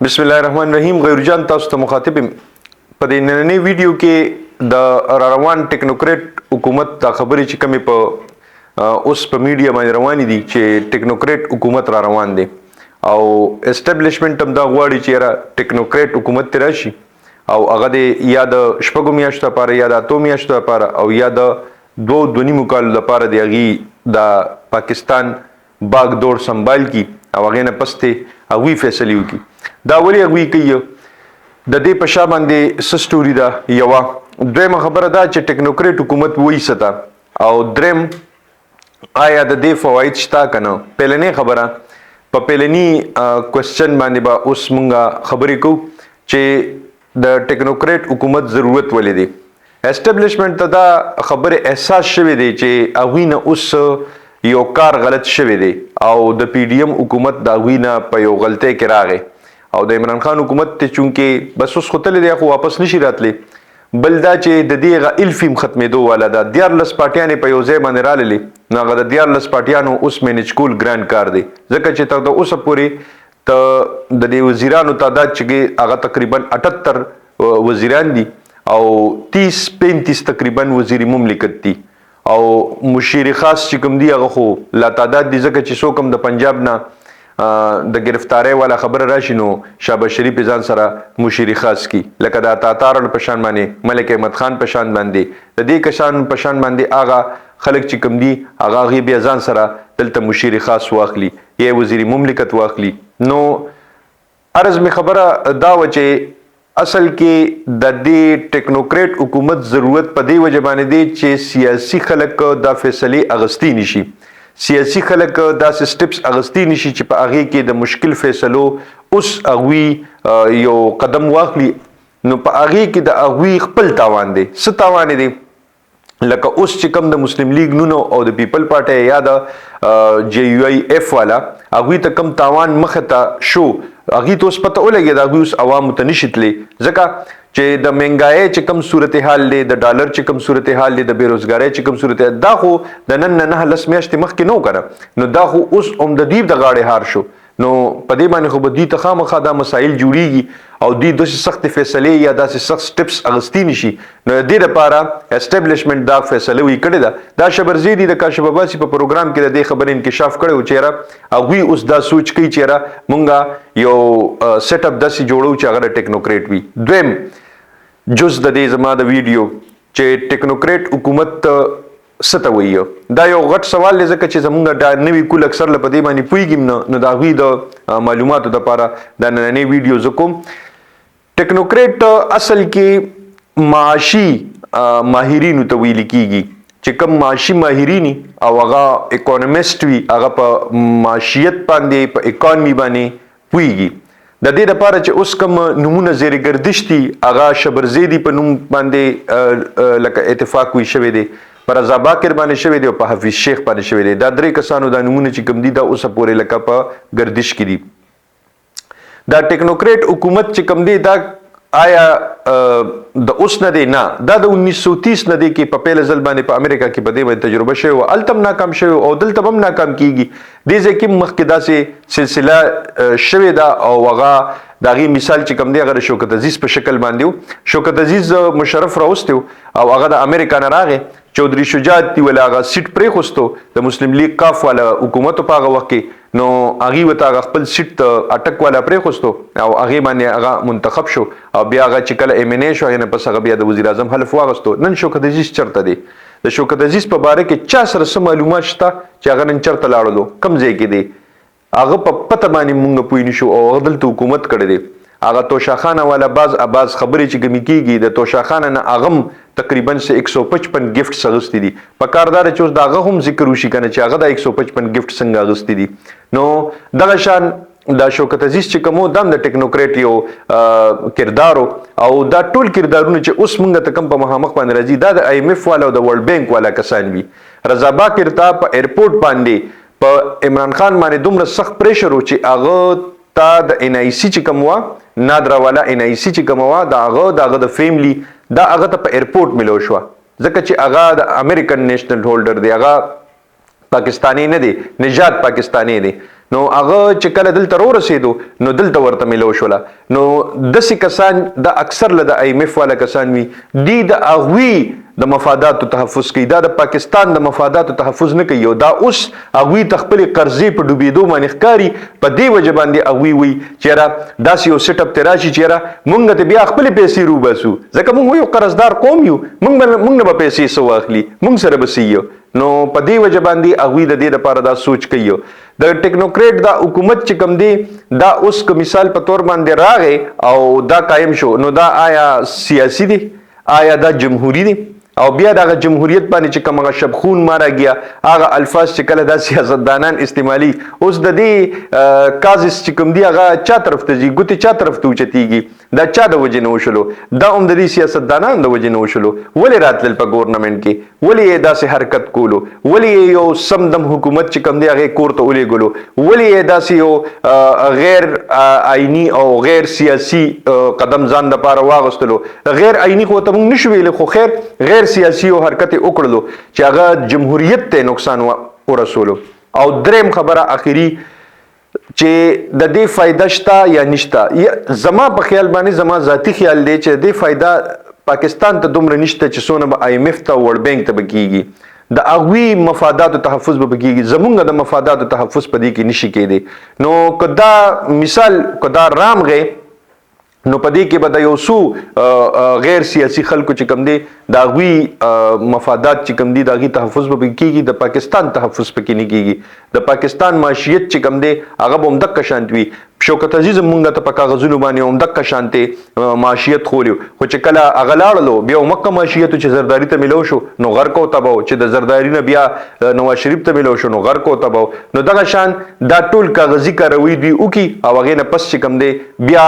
بسم الله الرحمن الرحیم. غیرجان تاسو ته مخاطب یم. په دې نننۍ ویډیو کې د روان ټیکنوکریټ حکومت دا خبرې چې کومې په اوس په میډیا باندې روانې دي چې ټیکنوکریټ حکومت را روان دی او اسټابلیشمنټ هم دا غواړي چې را ټیکنوکریټ حکومت ته راشي او هغه د یا د شپږو میاشتو لپاره یا د اتو میاشتو لپاره او یا د دوه نیمو کالو لپاره د هغې د پاکستان باغ دور سنبال کی او هغې نه پس ته هغوی فیصلې وکړي. دا ولې هغوی کوي؟ د دې په شا باندې څه سټوري ده؟ یوه دویمه خبره دا چې ټیکنوکریټ حکومت وایي څه ته، او دریم آیا د دې فواید شته که نه. پیلنۍ خبره په پیلني کوېسچن باندې به اوس مونږ خبرې کوو چې د ټیکنوکریټ حکومت ضرورت ولې دی. اسټابلیشمنټ ته دا خبرې احساس شوی دی چې هغوی نه اوس یو کار غلط شوی دی او د پی ډي ایم حکومت د هغوی نه په یو غلطۍ کې راغی او د عمران خان حکومت ته چونکې بس اوس خو تللی دی خو واپس نشي راتلی. بل دا چې د دې هغه الفیم ختمېدو والا ده. 14 پارټیانې په یو ځای باندې راللې، نو هغه د 14 پارټیانو اوس مینج کول ګران کار دی، ځکه چې تر د اوسه پورې ته د دې وزیرانو تعداد چې هغه تقریبا 78 وزیران دي او 30-35 تقریبا وزیر مملکت دي او مشیر خاص چې کوم دی هغه خو لا تعداد دي، ځکه چې څوک هم د پنجاب نه د گرفتارۍ والا خبره راشي نو شهباز شریف ځان سره مشیر خاص کی، لکه د تاتار په شان باندې ملک احمد خان په شان باندې د دې کسان په شان باندې هغه خلک چې کوم دي هغه هغې بیا ځان سره دلته مشیر خاص واخلي یا وزیر مملکت واخلي. نو عرض می خبره دا و چې اصل کې د دې ټیکنوکریټ حکومت ضرورت په دې وجه باندې دی چې سیاسي خلک دا فیصلې اغستی نشي، سیاسي خلک داسې سټپس اغستی نشي چې په هغې کې د مشکل فیصلو اوس هغوی یو قدم واخلي. نو په هغې کې د هغوی خپل تاوان دی. څه تاوان دی؟ لکه اوس چې کوم د مسلم لیگ نونو او د پیپل پارټۍ یا د جے یو آی ایف والا هغوی ته کوم تاوان مخه ته شو، هغوی ته اوس پته ولګېد هغوی اوس عوامو ته نشي تللی، ځکه چې د مهنګایۍ چې کوم صورتحال دی، د ډالر چې کوم صورتحال دی، د بېروزګارۍ چې کوم صورتحال دا خو د نن نه 9 میاشتې مخکې نه و که نه، نو دا خو اوس هم د دوی د غاړې هار شو. نو په دې باندې خو به دوی ته خامخا دا مسایل جوړیږي او دوی داسې سختې فیصلې یا داسې سخت سټپس اغستی نشي. نو د دې لپاره اسټابلیشمنټ دا فیصله وی کړې ده. دا شبرزی دي د کاشف عباسي په پروګرام کې د دې خبرې انکشاف کړی و چې یاره هغوی اوس دا سوچ کوي چې یاره مونږ یو سیټ اپ داسې جوړو چې هغه د ټیکنوکریټ وي. دویم جز د دې زما د ویډیو چې ټیکنوکریټ حکومت څه ته وایي، دا یو غټ سوال دی، ځکه چې زمونږ دا نوي کول اکثر له په دې باندې پوهېږي نه، نو د هغوی د معلوماتو دپاره دا نننۍ ویډیو زه کوم. ټیکنوکریټ اصل کې معاشي ماهرینو ته ویل کېږي چې کوم معاشي ماهرین او هغه اکونومیسټ وي، هغه په معاشیت باندې په اکانومي باندې پوهېږي. د دې لپاره چې اوس کوم نومونه زیر گردش دي هغه شبرزیدي په نوم باندې لکه اتفاق وي شوی دی، په رضا باکر باندې شوی دی او په حفیظ شیخ باندې شوی دی. دا 3 کسانو دا نومونه چې کوم دي دا اوسه پورې لکه په گردش کې دي. دا ټیکنوکریټ حکومت چې کوم دی دا آیا د اوس نه دی؟ نه، دا د 1930 نه دی کې په پیل ځل باندې په امریکا کې په دې باندې تجربه شوی و، هلته هم ناکام شوی او دلته هم ناکام کیږي. دې ځای کې مخکې داسې سلسله شوې ده او هغه د هغې مثال چې کوم دی هغه د شوکت عزیز په شکل باندې و. شوکت عزیز مشرف راوستی و او هغه د امریکا نه راغی، چودھری شجاعت دی ولا هغه سیټ پرېښوستو د مسلم لیگ کاف والا حکومتو په هغه وخت کې، نو هغې ورته هغه خپل سیټ اټک والا پرېښوستو او هغې باندې هغه منتخب شو او بیا هغه چې کله ایم این اے شو هغې نه پس هغه بیا د وزیر اعظم حلف واغستو. نن شوکت عزیز چېرته دی؟ د شوکت عزیز په باره کې چا سره څه معلومات شته چې هغه نن چېرته لاړلو، کوم ځای کې دی؟ هغه په پته باندې مونږ پوه نشو او هغه دلته حکومت کړی دی. هغه توشاخانه والا باز خبرې چې کمې کېږي د توشاخانه نه هغه هم تقریبا 155 ګفټس اغوستي دي. په کار دا چې اوس د هغه هم ذکر وشي که نه چې هغه دا 155 ګفټ څنګه اغوستي دي. نو دغه شان دا شوکت عزیز چې کوم دا هم د ټیکنوکریټ یو کردارو او دا ټول کردارونه چې اوس مونږ ته کوم په مخامخ باندې راځي دا د آی ایم ایف والا او د ورلډ بینک والا کسان وي. رضا باکر ته په ایرپورټ باندې په عمران خان باندې دومره سخت پریشر و چې هغه تا د ان آی سی چې کوم وه نادرا والا ان آی سی چې کوم وه د هغه د فیملی دا هغه ته په ایرپورټ ملو شوه، ځکه چې هغه د امریکن نیشنل هولډر دی، هغه پاکستانی نه دی، نژاد پاکستانی دی. نو هغه چې کله دلته ورسېدو نو دلته ورته ملو شوله نو داسې کسان د اکثر له د IMF والا کسان وي دی د هغوی د مفاداتو تحفظ کوي دا د پاکستان د مفاداتو تحفظ نه کوي او دا اوس هغوی ته خپلې قرضې په ډوبېدو باندې ښکاري په دې وجه باندې هغوی وایي چې یاره داسې یو سیټ اپ ته راشي چې یاره موږ ته بیا خپلې پیسې روباسو ځکه موږ یو قرضدار قوم یو موږ نه به پیسې څه واخلي موږ سره به څه یو نو په دې وجه باندې هغوی د دې لپاره دا سوچ کوي د ټیکنوکریټ دا حکومت چې کوم دی دا اوس که مثال په تور باندې راغی او دا قایم شو نو دا آیا سیاسي دی آیا دا جمهوری دی او بیا دغه جمهوریت باندې چې کوم هغه شبخون مارا گیا هغه الفاظ چې کله د سیاستدانان استعمالي اوس د دې کازس چې کوم دی هغه چا طرف ته ځي ګوتې چا طرف ته اوچتیږي دا چا د وجې نه وشلو دا هم د دې سیاستدانان د وجې نه وشلو ولې راتلل په ګورنمنټ کې ولې یې داسې حرکت کولو ولې یې یو سمدم حکومت چې کوم دی هغې کور ته ولېږلو ولې یې داسې یو غیر آئیني او غیر سیاسي قدم ځان دپاره واغوستلو غیر آئیني خو ته موږ نشو ویلی خو خیر غیر سیاسي او حرکت وکړلو چې هغه جمهوریت ته نقصان ورسولو او دریم خبره اخیری چې د دې فایده شته یا نشته زما په خیال باندې زما ذاتی خیال دی چې د دې فایده پاکستان ته دومره نشته چې څونه به IMF ته ورلډ بینک ته به کیږي د هغوی مفاداتو تحفظ به کیږي زمونږ د مفاداتو تحفظ په دې کې نشي کېدی نو که دا مثال که دا رامغی نو په دې کې به د یو څو غیر سیاسي خلکو چې کوم دی د هغوی مفادات چې کوم دي د هغوی تحفظ به کېږي د پاکستان تحفظ پکې نه کېږي د پاکستان معیشت چې کوم دی هغه به همدغه شانت وي شوکت عزیز مونږ ته په کاغذونو باندې همدغه شانتې معیشت خولیو خو چې کله هغه لاړلو بیا مکه معیشتو چې زرداري ته ملو شو نو غرق او تباو چې د زرداري نه بیا نواز شریف ته ملو شو نو غرق او تباو نو دغه شان دا ټول کاغذي کاروي دوی وکي او هغې نه پس چې کوم دی بیا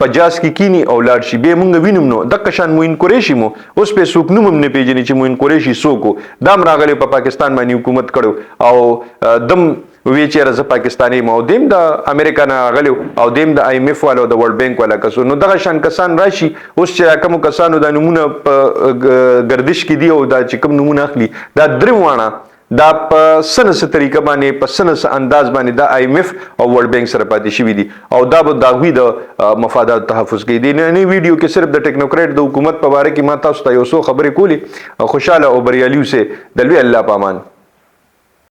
په جاز کې کینی او لاړ شي بیا مونږ وینم نو دغه شان موین قریشي مو اوس په څوک نوم هم نه پیژني چې موین قریشي څوک و دا هم راغلی په پاکستان باندې حکومت کړو او دم وی چیرې زه پاکستاني مو دیم د امریکا نه راغلی او دیم د IMF والا او د ورلډ بینک والا کسو نو دغه شان کسان راشي اوس چې کوم کسانو د نمونه په گردش کې دی او دا چې کوم نمونه اخلي دا درې وانه دا په سنس طریقه باندې په سنس انداز باندې دا IMF او ورلډ بینک سره پاتې شوي دي او دا به د هغوی د مفادات تحفظ کوي د نننۍ ویډیو کې صرف د ټیکنوکریټ د حکومت په باره کې ما تاسو ته یو څو خبرې کولې خوشحاله او بریالي اوسئ د لوی الله په امان